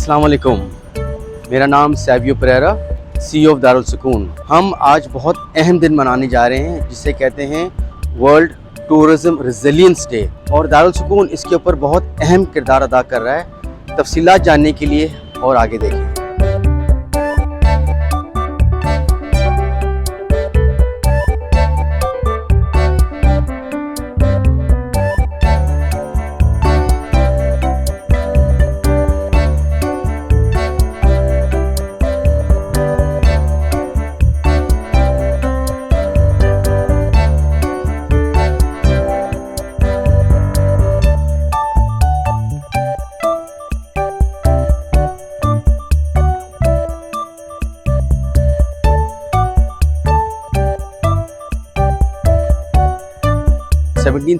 अस्सलाम वालेकुम। मेरा नाम सैवियो परेरा, CEO ऑफ दारुल सुकून। हम आज बहुत अहम दिन मनाने जा रहे हैं जिसे कहते हैं वर्ल्ड टूरिज़्म रेजिलियंस डे, और दारुल सुकून इसके ऊपर बहुत अहम किरदार अदा कर रहा है। तफसीलात जानने के लिए और आगे देखें।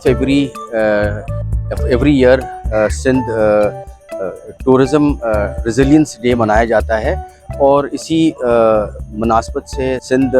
February 17 every year Sindh tourism resilience day मनाया जाता है, और इसी मुनासबत से सिंध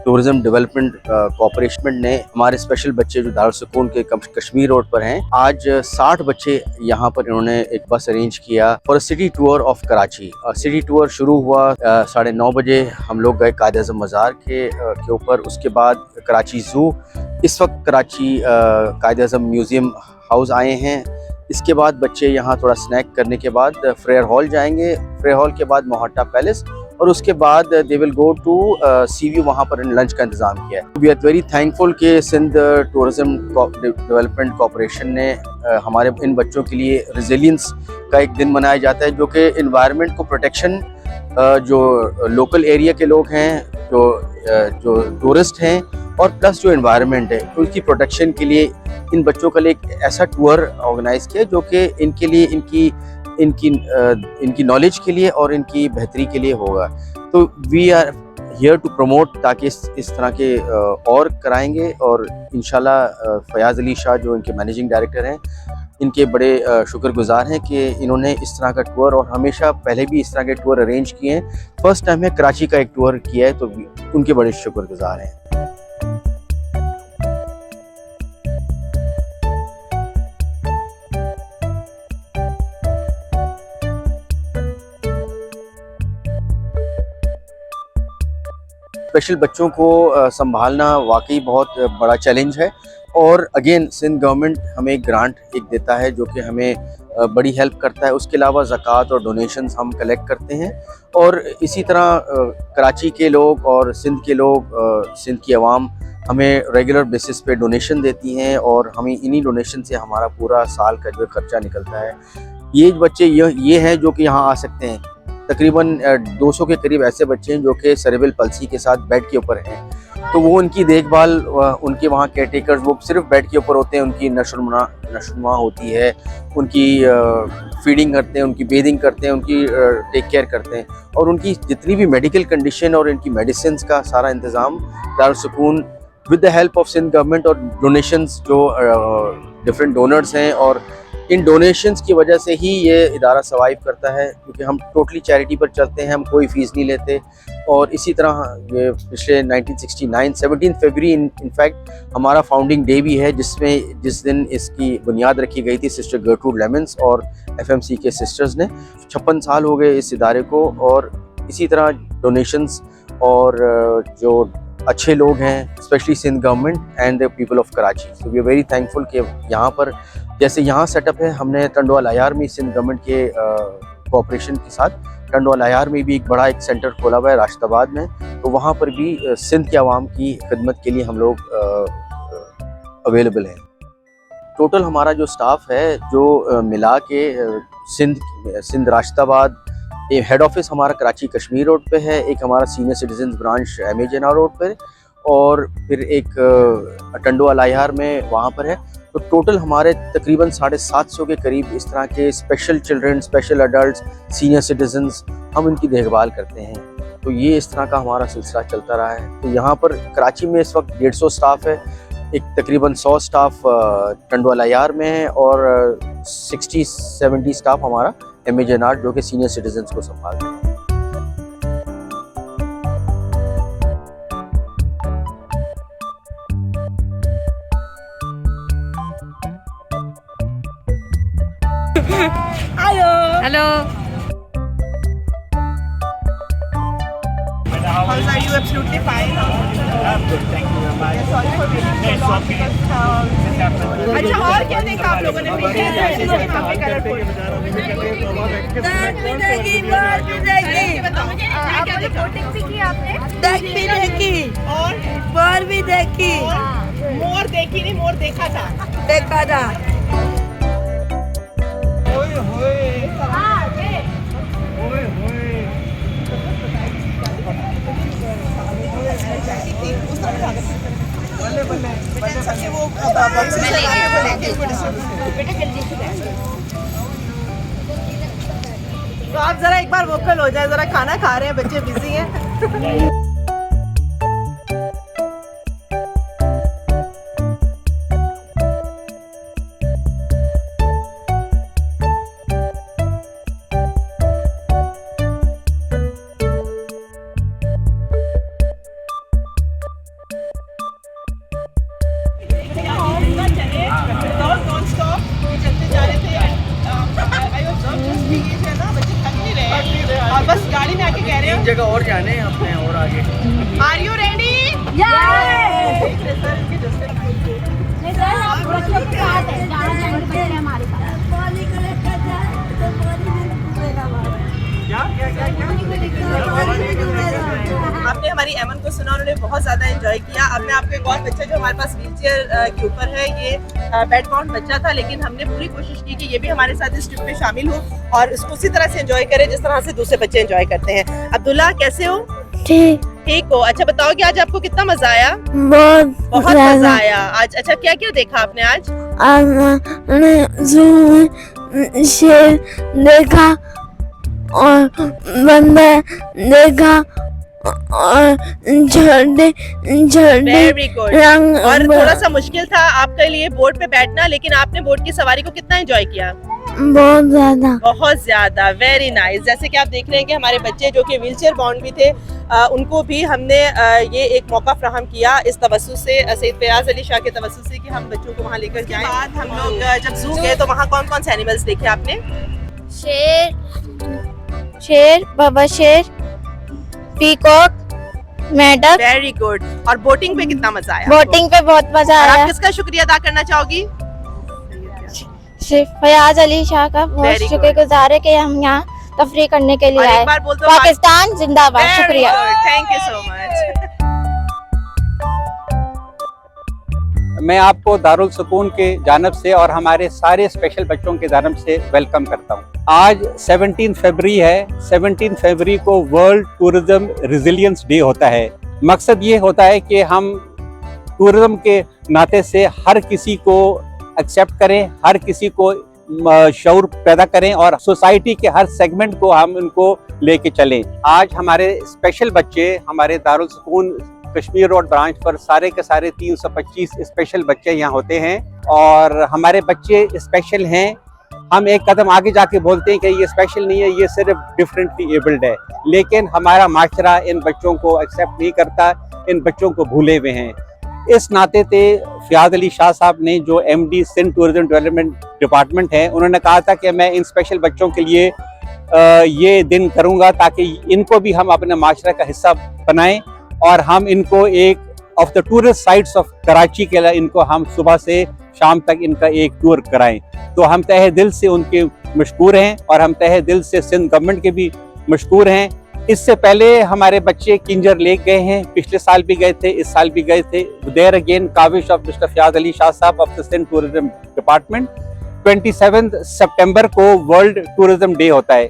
टूरिज़्म डेवलपमेंट कॉर्पोरेशन ने हमारे स्पेशल बच्चे जो दारुल सुकून के कश्मीर रोड पर हैं, आज 60 बच्चे यहाँ पर इन्होंने एक बस अरेंज किया for city tour of Karachi. City tour शुरू हुआ 9:30 बजे। हम लोग गए कायद-ए-आज़म मज़ार के ऊपर, उसके बाद कराची ज़ू। इस वक्त कराची कायद-ए-आज़म म्यूज़ियम हाउस आए हैं। इसके बाद बच्चे यहाँ थोड़ा स्नैक करने के बाद फ्रेयर हॉल जाएंगे। फ्रेयर हॉल के बाद मोहट्टा पैलेस, और उसके बाद they will go to sea view. वहाँ पर लंच का इंतज़ाम किया है। वी आर वेरी थैंकफुल कि सिंध टूरिज़्म डेवलपमेंट कॉर्पोरेशन ने हमारे इन बच्चों के लिए रेजिलियंस का एक दिन मनाया जाता है, जो कि इन्वायरमेंट को प्रोटेक्शन, जो लोकल एरिया के लोग हैं, जो टूरिस्ट हैं, और प्लस जो एनवायरनमेंट है, उनकी प्रोटेक्शन के लिए इन बच्चों के लिए एक ऐसा टूर ऑर्गेनाइज किया जो कि इनके लिए इनकी नॉलेज के लिए और इनकी बेहतरी के लिए होगा। तो we are here to promote, ताकि इस तरह के और कराएंगे। और इंशाल्लाह फयाज़ अली शाह जो इनके मैनेजिंग डायरेक्टर हैं, इनके बड़े शुक्रगुजार हैं कि इन्होंने इस तरह का टूर, और हमेशा पहले भी इस तरह के टूर अरेंज किए हैं, फर्स्ट टाइम है कराची का एक टूर किया है, तो उनके बड़े शुक्रगुजार हैं। स्पेशल बच्चों को संभालना वाकई बहुत बड़ा चैलेंज है, और अगेन सिंध गवर्नमेंट हमें एक ग्रांट देता है जो कि हमें बड़ी हेल्प करता है। उसके अलावा ज़कात और डोनेशंस हम कलेक्ट करते हैं, और इसी तरह कराची के लोग और सिंध के लोग, सिंध की आवाम हमें रेगुलर बेसिस पे डोनेशन देती हैं, और हमें इन्हीं डोनेशन से हमारा पूरा साल का जो खर्चा निकलता है। ये बच्चे ये हैं जो कि यहाँ आ सकते हैं। तकरीबन 200 के करीब ऐसे बच्चे हैं जो कि सेरेब्रल पल्सी के साथ बेड के ऊपर हैं, तो वो उनकी देखभाल, उनके वहाँ केयर टेकर्स वो सिर्फ बेड के ऊपर होते हैं। उनकी नशोनुमा होती है, उनकी फीडिंग करते हैं, उनकी बेदिंग करते हैं, उनकी टेक केयर करते हैं, और उनकी जितनी भी मेडिकल कंडीशन और इनकी मेडिसिन का सारा इंतज़ाम Darul Sukoon with the help of Sindh government और डोनेशंस जो डिफरेंट डोनर्स हैं, और इन डोनेशंस की वजह से ही ये इदारा सर्वाइव करता है, क्योंकि हम टोटली चैरिटी पर चलते हैं, हम कोई फ़ीस नहीं लेते। और इसी तरह ये पिछले 1969 17 फरवरी इनफैक्ट हमारा फाउंडिंग डे भी है, जिस दिन इसकी बुनियाद रखी गई थी सिस्टर गर्ट्रूड लेमन्स और FMC के सिस्टर्स ने। 56 साल हो गए इस इदारे को, और इसी तरह डोनेशंस और जो अच्छे लोग हैं, specially Sindh government and the people of Karachi. So we are very thankful कि यहाँ पर जैसे यहाँ सेटअप है, हमने टंडवा लायार में सिंध गवर्नमेंट के कोऑपरेशन के साथ टंडवा लायार में भी एक बड़ा सेंटर खोला हुआ है राशिदाबाद में, तो वहाँ पर भी सिंध के आवाम की खिदमत के लिए हम लोग अवेलेबल हैं। टोटल हमारा जो स्टाफ है, जो मिला के सिंध राशिदाबाद, हेड ऑफिस हमारा कराची कश्मीर रोड पे है, एक हमारा senior citizen branch MA road पर, और फिर एक टंडवा लायार में वहाँ पर है। तो टोटल हमारे तकरीबन 750 के करीब इस तरह के special children, special adults, senior citizens, हम इनकी देखभाल करते हैं। तो ये इस तरह का हमारा सिलसिला चलता रहा है। तो यहाँ पर कराची में इस वक्त 150 स्टाफ है, एक तकरीबन 100 स्टाफ टंडवा लायार में है, और 60-70 स्टाफ हमारा MA जो कि सीनियर सिटीजन्स को संभालते हैं। I hello. How are you? Absolutely fine. I'm good, thank you very much. Sorry for waiting so It's long okay. because अच्छा और क्या देखा आप लोगों ने पीछे यहाँ पे कलरफुल आपने बोटिंग भी की आपने और भी देखी मोर देखी नहीं मोर देखा था देखा था। ओए होए ओए होए बल्ले बल्ले बल्ले वो तो आप जरा एक बार वोकल हो जाए, जरा खाना खा रहे हैं बच्चे बिजी हैं। और बस गाड़ी में आके कह रहे हैं जगह और जाने हैं अपने और आगे। Are you ready? आपने हमारी एमन को सुना, उन्होंने बहुत ज्यादा एंजॉय किया। अब मैं आपको एक और बच्चा जो हमारे पास व्हीलचेयर के ऊपर है, ये बेड माउंट बच्चा था, लेकिन हमने पूरी कोशिश की कि ये भी हमारे साथ इस ट्रिप में शामिल हो और इसको उसी तरह से एंजॉय करे जिस तरह से दूसरे बच्चे एंजॉय करते हैं। अब्दुल्ला कैसे हो? ठीक हो। अच्छा बताओ कि आज आपको कितना मजा आया? बहुत मजा आया आज। अच्छा क्या क्या देखा आपने आज? शेर देखा और बंदर देखा और छोटे छोटे वेरी गुड। रंग और थोड़ा सा मुश्किल था आपके लिए बोट पे बैठना, लेकिन आपने बोट की सवारी को कितना एंजॉय किया? बहुत ज्यादा। Very nice. जैसे कि आप देख रहे हैं कि हमारे बच्चे जो कि व्हीलचेयर बाउंड भी थे, उनको भी हमने ये एक मौका फ्राहम किया इस तवज्जुह से, सैयद फयाज अली शाह के तवज्जुह से, कि हम बच्चों को वहाँ लेकर जाएं। बाद हम लोग जब जू गए तो वहाँ कौन कौन से एनिमल्स देखे आपने? शेर, बाबा शेर, पीकॉक, मेंढक। Very good. और बोटिंग पे कितना मजा आया? बोटिंग पे बहुत मजा और आया। आप किसका शुक्रिया अदा करना चाहोगी? फयाज अली शाह का बहुत Very good. शुक्रगुजार है कि हम यहाँ तफरी करने के लिए और आए। एक बार बोल दो पाकिस्तान जिंदाबाद। शुक्रिया। Thank you so much. मैं आपको दारुल सुकून के जानब से और हमारे सारे स्पेशल बच्चों के जानब से वेलकम करता हूँ। आज 17 फरवरी है। 17 फरवरी को वर्ल्ड टूरिज्म रेजिलियंस डे होता है। मकसद ये होता है कि हम टूरिज्म के नाते से हर किसी को एक्सेप्ट करें, हर किसी को शऊर पैदा करें और सोसाइटी के हर सेगमेंट को हम उनको लेके चलें। आज हमारे स्पेशल बच्चे हमारे दारुल सुकून कश्मीर रोड ब्रांच पर सारे के सारे 325 स्पेशल बच्चे यहाँ होते हैं और हमारे बच्चे स्पेशल हैं। हम एक कदम आगे जाके बोलते हैं कि ये स्पेशल नहीं है, ये सिर्फ डिफरेंटली एबल्ड है, लेकिन हमारा माशरा इन बच्चों को एक्सेप्ट नहीं करता, इन बच्चों को भूले हुए हैं। इस नाते से फयाज अली शाह साहब ने, जो MD Sindh tourism development department है, उन्होंने कहा था कि मैं इन स्पेशल बच्चों के लिए ये दिन करूँगा ताकि इनको भी हम अपने माशरा का हिस्सा बनाएं और हम इनको एक of the tourist sites of Karachi के लिए इनको हम सुबह से शाम तक इनका एक टूर कराएं। तो हम तहे दिल से उनके मशकूर हैं और हम तहे दिल से सिंध गवर्नमेंट के भी मशकूर हैं। इससे पहले हमारे बच्चे किंजर लेक गए हैं, पिछले साल भी गए थे, इस साल भी गए थे। देयर अगेन काविश of mister Fayaz Ali Shah sahab of the Sindh tourism department. 27 सितंबर को वर्ल्ड टूरिज्म डे होता है।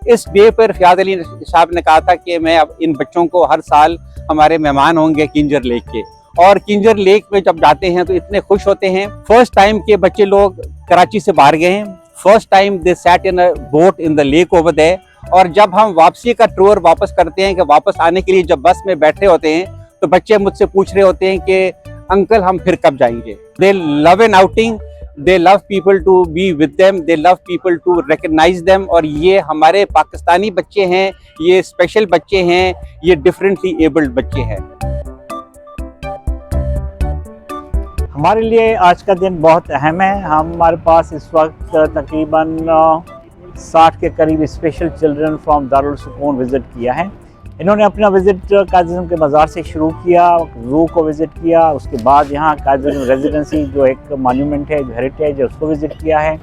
इस डे पर फयाज अली साहब ने कहा था कि मैं अब इन बच्चों को हर साल हमारे मेहमान होंगे किंजर लेक के, और किंजर लेक में जब जाते हैं तो इतने खुश होते हैं। फर्स्ट टाइम के बच्चे लोग कराची से बाहर गए हैं, first time they sat in a boat in the lake over there. और जब हम वापसी का टूर वापस करते हैं कि वापस आने के लिए जब बस में बैठे होते हैं तो बच्चे मुझसे पूछ रहे होते हैं कि अंकल हम फिर कब जाएंगे। They love an outing, they love people to be with them, they love people to recognise them. और ये हमारे पाकिस्तानी बच्चे हैं, ये स्पेशल बच्चे हैं, ये डिफरेंटली एबल्ड बच्चे हैं। हमारे लिए आज का दिन बहुत अहम है। हमारे पास इस वक्त तकरीबन 60 के करीब स्पेशल चिल्ड्रन फ्रॉम दारुल सुकून विज़िट किया है। इन्होंने अपना विज़िट कायद-ए-आज़म के मज़ार से शुरू किया, ज़ू को विज़िट किया, उसके बाद यहाँ कायद-ए-आज़म रेजिडेंसी जो एक मॉन्यूमेंट है, जो हेरिटेज है, उसको विज़िट किया है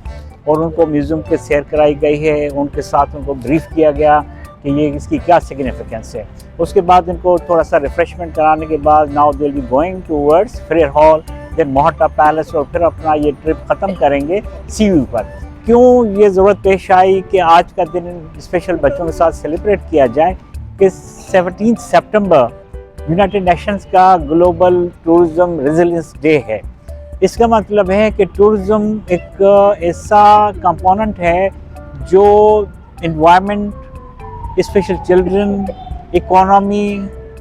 और उनको म्यूज़ियम के सैर कराई गई है। उनके साथ उनको ब्रीफ़ किया गया कि ये इसकी क्या सिग्निफिकेंस है। उसके बाद इनको थोड़ा सा रिफ़्रेशमेंट कराने के बाद now they will be going towards Frere hall, then Mohatta palace और फिर अपना ये ट्रिप ख़त्म करेंगे सी व्यू पर। क्यों ये ज़रूरत पेश आई कि आज का दिन स्पेशल बच्चों के साथ सेलिब्रेट किया जाए कि 17 सितंबर यूनाइटेड नेशंस का ग्लोबल टूरिज़्म रेजिलियंस डे है। इसका मतलब है कि टूरिज़्म एक ऐसा कंपोनेंट है जो एनवायरनमेंट, स्पेशल चिल्ड्रन, इकोनॉमी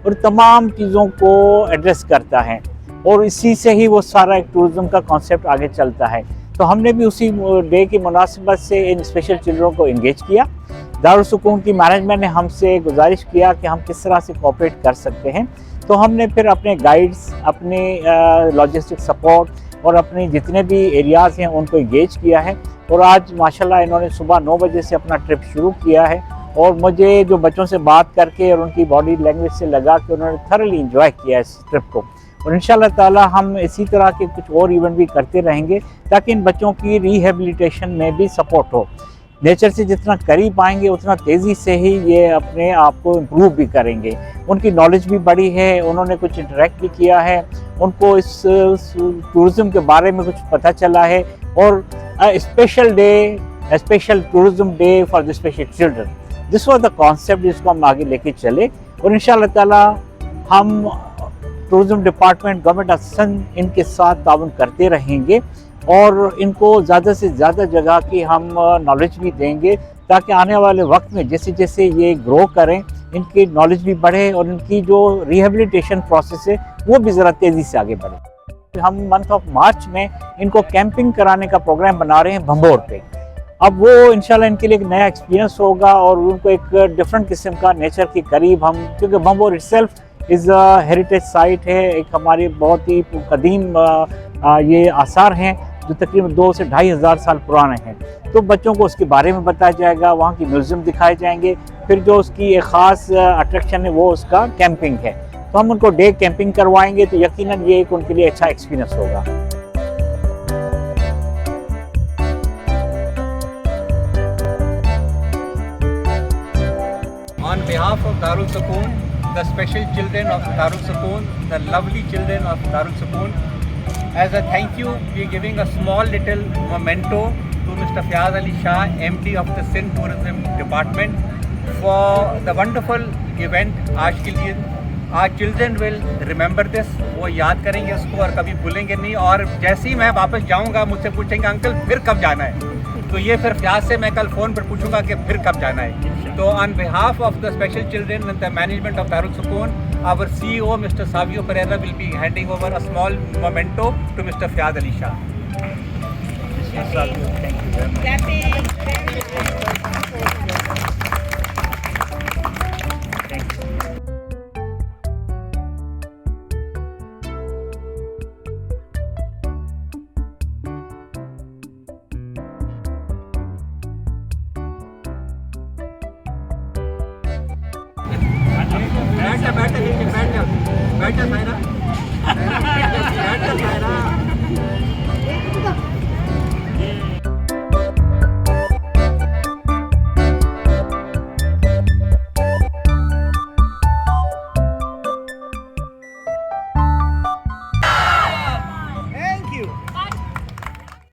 और तमाम चीज़ों को एड्रेस करता है और इसी से ही वो सारा एक टूरिज़्म का कॉन्सेप्ट आगे चलता है। तो हमने भी उसी डे की मुनासिबत से इन स्पेशल चिल्ड्रन को इंगेज किया। दारुल सुकून की मैनेजमेंट ने हमसे गुजारिश किया कि हम किस तरह से कोऑपरेट कर सकते हैं, तो हमने फिर अपने गाइड्स, अपने लॉजिस्टिक सपोर्ट और अपने जितने भी एरियाज़ हैं उनको इंगेज किया है और आज माशाल्लाह इन्होंने सुबह 9 बजे से अपना ट्रिप शुरू किया है और मुझे जो बच्चों से बात करके और उनकी बॉडी लैंग्वेज से लगा कि उन्होंने थरली इंजॉय किया इस ट्रिप को और इंशाल्लाह ताला हम इसी तरह के कुछ और इवेंट भी करते रहेंगे ताकि इन बच्चों की रिहेबिलिटेशन में भी सपोर्ट हो। नेचर से जितना करीब आएंगे उतना तेज़ी से ही ये अपने आप को इम्प्रूव भी करेंगे। उनकी नॉलेज भी बढ़ी है, उन्होंने कुछ इंटरेक्ट भी किया है, उनको इस टूरिज़्म के बारे में कुछ पता चला है और special day, special tourism day for the special children, this was the concept जिसको हम आगे लेके चले और इंशाल्लाह ताला हम tourism department, government of Sindh इनके साथ ताउन करते रहेंगे और इनको ज़्यादा से ज़्यादा जगह की हम नॉलेज भी देंगे ताकि आने वाले वक्त में जैसे जैसे ये ग्रो करें इनकी नॉलेज भी बढ़े और इनकी जो रिहेबिलिटेशन प्रोसेस है वो भी ज़रा तेज़ी से आगे बढ़े। हम मंथ ऑफ मार्च में इनको कैंपिंग कराने का प्रोग्राम बना रहे हैं भंबोर पे। अब वो इंशाल्लाह इनके लिए एक नया एक्सपीरियंस होगा और उनको एक डिफरेंट किस्म का नेचर के करीब हम, क्योंकि Bhambore itself is a heritage site है, एक हमारी बहुत ही कदीम ये आसार हैं जो तकरीबन 2 से 2,500 साल पुराने हैं। तो बच्चों को उसके बारे में बताया जाएगा, वहाँ की म्यूज़ियम दिखाए जाएंगे, फिर जो उसकी एक ख़ास अट्रैक्शन है वो उसका कैंपिंग है। तो हम उनको डे कैंपिंग करवाएंगे तो यकीनन ये एक उनके लिए अच्छा एक्सपीरियंस होगा। On behalf of Darul Sukoon, the special children of Darul Sukoon, the lovely children of Darul Sukoon, as a thank you, we are giving a small little memento to Mr. Fayaz Ali Shah, MD of the Sindh Tourism Department, for the wonderful event आज के लिए। Our children will remember this, वो याद करेंगे उसको और कभी भूलेंगे नहीं। और जैसे ही मैं वापस जाऊँगा मुझसे पूछेंगे अंकल फिर कब जाना है, तो ये फिर फयाज से मैं कल फ़ोन पर पूछूंगा कि फिर कब जाना है। तो on behalf of the special children and the management of Darul सुकून, our CEO Mr. Savio Pereira will be handing over a small memento to Mr. Fayaz Ali Shah. बैठ जा सायरा, बैठ जा।